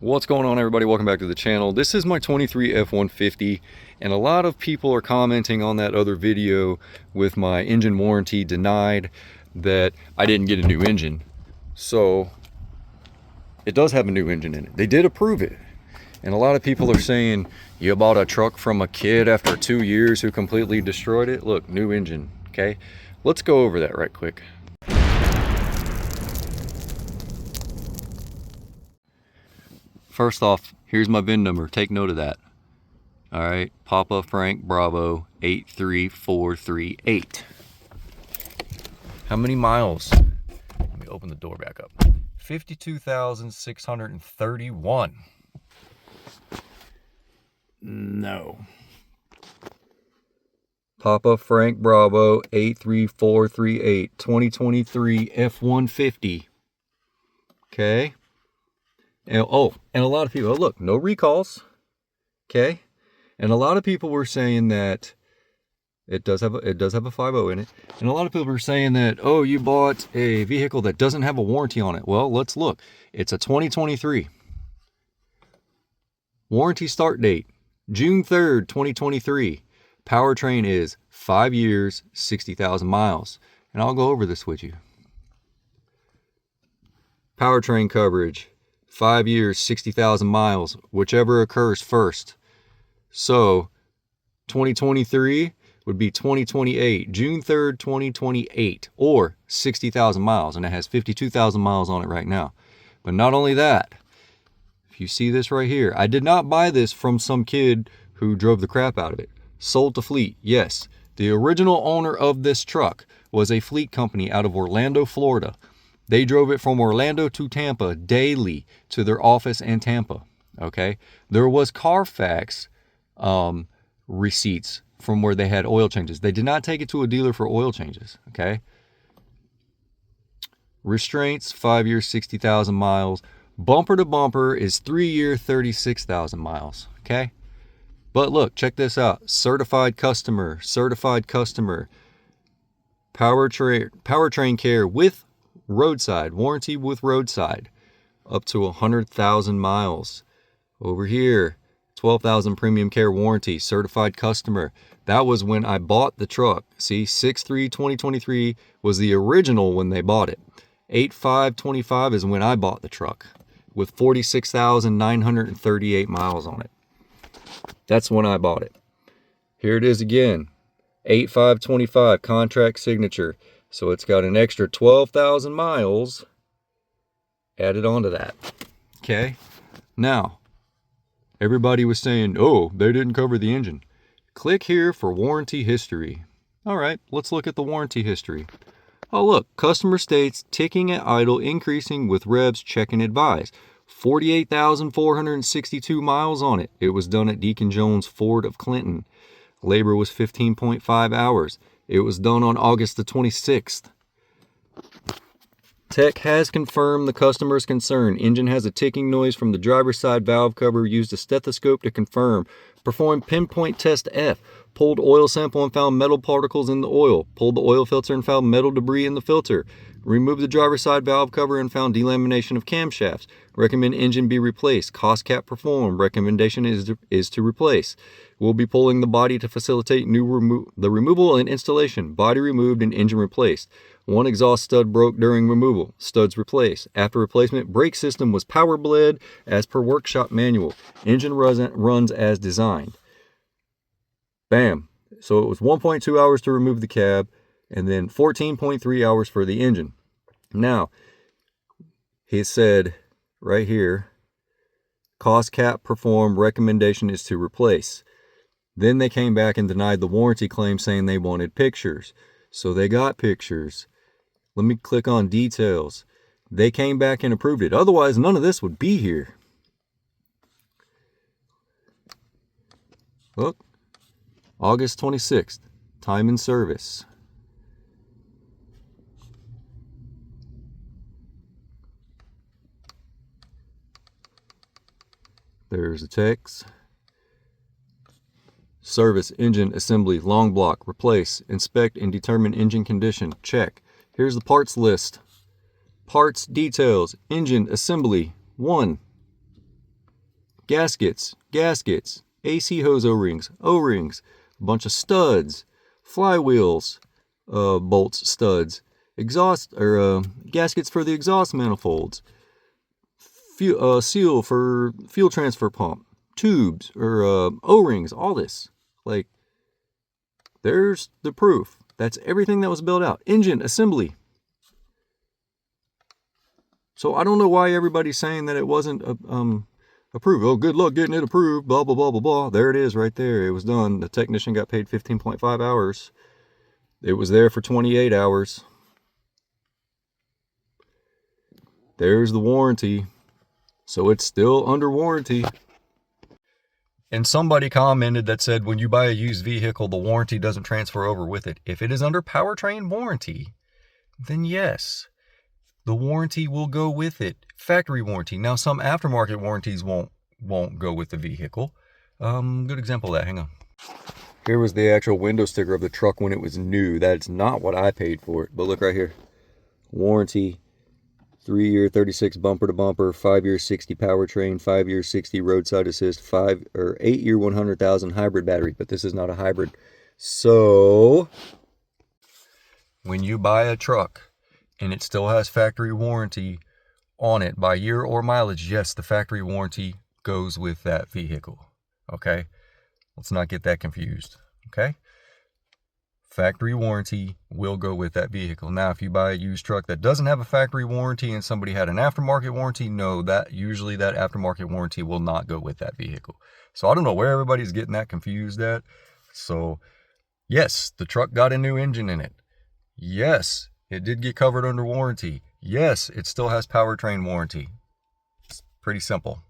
What's going on, everybody? Welcome back to the channel. This is my 23 F150, and a lot of people are commenting on that other video with my engine warranty denied that I didn't get a new engine. So it does have a new engine in it. They did approve it. And a lot of people are saying, you bought a truck from a kid after 2 years who completely destroyed it. Look, new engine, okay? Let's go over that right quick. First off, here's my VIN number. Take note of that. All right, Papa Frank Bravo 83438. How many miles? Let me open the door back up. 52,631. No. Papa Frank Bravo 83438, 2023 F150. Okay. And, and a lot of people, look, no recalls. Okay. And a lot of people were saying that it does have a 5.0 in it. And a lot of people were saying that, oh, you bought a vehicle that doesn't have a warranty on it. Well, let's look. It's a 2023. Warranty start date, June 3rd, 2023. Powertrain is 5 years, 60,000 miles. And I'll go over this with you. Powertrain coverage, 5 years, 60,000 miles, whichever occurs first. So 2023 would be 2028, June 3rd, 2028, or 60,000 miles. And it has 52,000 miles on it right now. But not only that, if you see this right here, I did not buy this from some kid who drove the crap out of it. Sold to fleet, yes. The original owner of this truck was a fleet company out of Orlando, Florida. They drove it from Orlando to Tampa daily to their office in Tampa, okay? There was Carfax receipts from where they had oil changes. They did not take it to a dealer for oil changes, okay? Restraints, 5 years, 60,000 miles. Bumper to bumper is 3 year, 36,000 miles, okay? But look, check this out. Certified customer. Powertrain care with roadside, warranty with roadside, up to 100,000 miles. Over here, 12,000 premium care warranty, certified customer. That was when I bought the truck. See, 6/3/2023 was the original when they bought it. 8/5/25 is when I bought the truck with 46,938 miles on it. That's when I bought it. Here it is again, 8/5/25 contract signature. So it's got an extra 12,000 miles added onto that. Okay. Now, everybody was saying, oh, they didn't cover the engine. Click here for warranty history. All right, let's look at the warranty history. Oh, look, customer states ticking at idle, increasing with revs, check and advise. 48,462 miles on it. It was done at Deacon Jones Ford of Clinton. Labor was 15.5 hours. It was done on August the 26th. Tech has confirmed the customer's concern. Engine has a ticking noise from the driver's side valve cover. Used a stethoscope to confirm. Performed pinpoint test F. Pulled oil sample and found metal particles in the oil. Pulled the oil filter and found metal debris in the filter. Removed the driver's side valve cover and found delamination of camshafts. Recommend engine be replaced. Cost cap performed. Recommendation is to replace. We'll be pulling the body to facilitate the removal and installation. Body removed and engine replaced. One exhaust stud broke during removal. Studs replaced. After replacement, brake system was power bled as per workshop manual. Engine runs as designed. Bam. So it was 1.2 hours to remove the cab and then 14.3 hours for the engine. Now, he said right here, cost cap performed, recommendation is to replace. Then they came back and denied the warranty claim, saying they wanted pictures. So they got pictures. Let me click on details. They came back and approved it. Otherwise, none of this would be here. Look, August 26th, time in service. There's the text. Service, engine, assembly, long block, replace, inspect and determine engine condition, check. Here's the parts list. Parts, details, engine, assembly, 1. gaskets, AC hose O-rings, a bunch of studs, flywheels, bolts, studs, exhaust or gaskets for the exhaust manifolds, seal for fuel transfer pump, tubes or O-rings, all this. Like, there's the proof. That's everything that was built out. Engine assembly. So I don't know why everybody's saying that it wasn't approved. Oh, good luck getting it approved, blah, blah, blah, blah, blah. There it is right there. It was done. The technician got paid 15.5 hours. It was there for 28 hours. There's the warranty. So it's still under warranty. And somebody commented that said, when you buy a used vehicle, the warranty doesn't transfer over with it. If it is under powertrain warranty, then yes, the warranty will go with it. Factory warranty. Now, some aftermarket warranties won't go with the vehicle. Good example of that. Hang on. Here was the actual window sticker of the truck when it was new. That's not what I paid for it. But look right here. Warranty. 3-year 36 bumper to bumper, 5-year 60 powertrain, 5-year 60 roadside assist, 8-year 100,000 hybrid battery, but this is not a hybrid. So when you buy a truck and it still has factory warranty on it by year or mileage, yes, the factory warranty goes with that vehicle. Okay, let's not get that confused. Okay, factory warranty will go with that vehicle. Now, if you buy a used truck that doesn't have a factory warranty and somebody had an aftermarket warranty, no, that usually that aftermarket warranty will not go with that vehicle. So I don't know where everybody's getting that confused at. So yes, the truck got a new engine in it. Yes, it did get covered under warranty. Yes, it still has powertrain warranty. It's pretty simple.